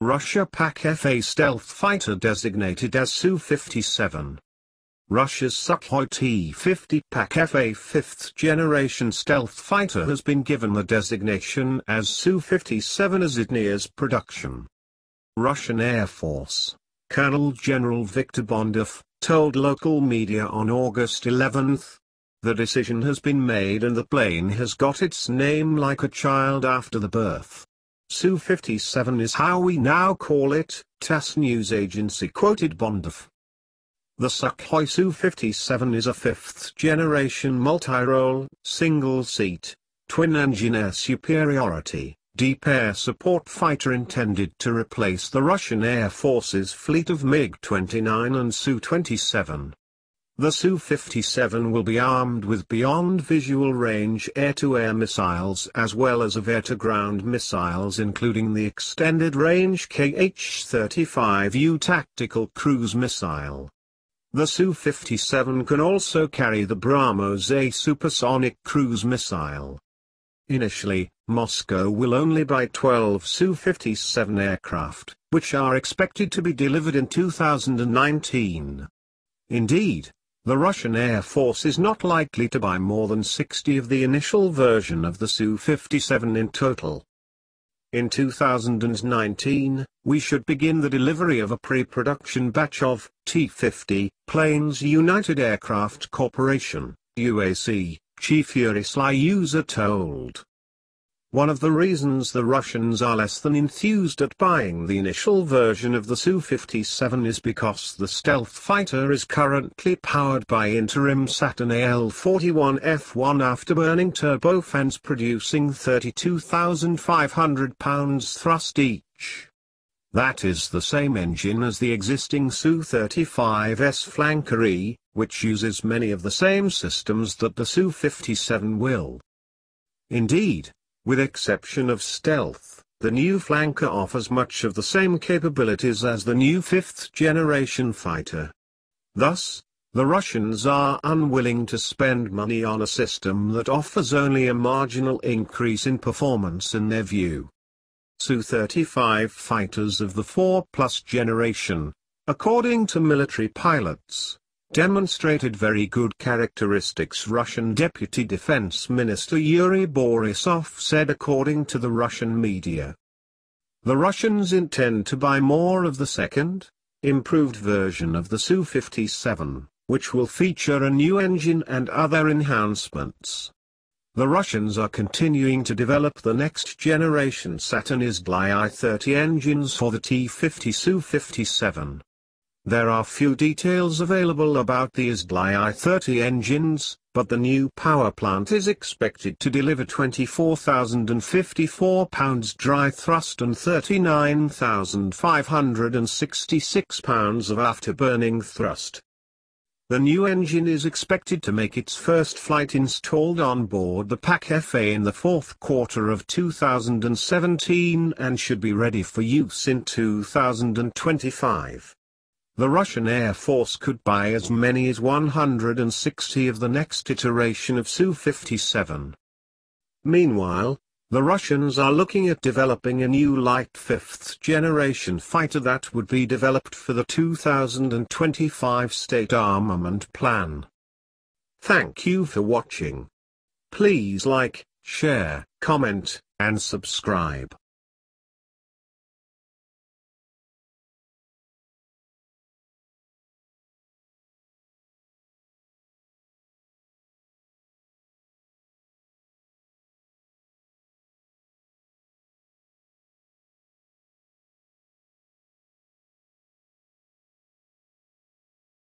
Russia PAK-FA stealth fighter designated as Su-57. Russia's Sukhoi T-50 PAK-FA 5th generation stealth fighter has been given the designation as Su-57 as it nears production. Russian Air Force, Colonel General Viktor Bondarev, told local media on August 11. The decision has been made and the plane has got its name like a child after the birth. Su-57 is how we now call it, TASS news agency quoted Bondarev. The Sukhoi Su-57 is a 5th-generation multi-role, single-seat, twin-engine air superiority, deep air support fighter intended to replace the Russian Air Force's fleet of MiG-29 and Su-27. The Su-57 will be armed with beyond visual range air-to-air missiles as well as of air-to-ground missiles including the extended-range Kh-35U tactical cruise missile. The Su-57 can also carry the BrahMos A supersonic cruise missile. Initially, Moscow will only buy 12 Su-57 aircraft, which are expected to be delivered in 2019. Indeed, the Russian Air Force is not likely to buy more than 60 of the initial version of the Su-57 in total. In 2019, we should begin the delivery of a pre-production batch of T-50 planes. United Aircraft Corporation, UAC, chief Yuri Slyuza told. One of the reasons the Russians are less than enthused at buying the initial version of the Su-57 is because the stealth fighter is currently powered by interim Saturn AL-41 F1 afterburning turbofans producing 32,500 pounds thrust each. That is the same engine as the existing Su-35S Flanker E, which uses many of the same systems that the Su-57 will. Indeed, with exception of stealth, the new flanker offers much of the same capabilities as the new 5th-generation fighter. Thus, the Russians are unwilling to spend money on a system that offers only a marginal increase in performance in their view. Su-35 fighters of the 4+ generation, according to military pilots, demonstrated very good characteristics. Russian Deputy Defense Minister Yuri Borisov said according to the Russian media. The Russians intend to buy more of the second, improved version of the Su-57, which will feature a new engine and other enhancements. The Russians are continuing to develop the next generation Saturn I-30 engines for the T-50 Su-57. There are few details available about the I-30 engines, but the new power plant is expected to deliver 24,054 pounds dry thrust and 39,566 pounds of afterburning thrust. The new engine is expected to make its first flight installed on board the PAK-FA in the fourth quarter of 2017 and should be ready for use in 2025. The Russian Air Force could buy as many as 160 of the next iteration of Su-57. Meanwhile, the Russians are looking at developing a new light 5th-generation fighter that would be developed for the 2025 State Armament Plan. Thank you for watching. Please like, share, comment, and subscribe.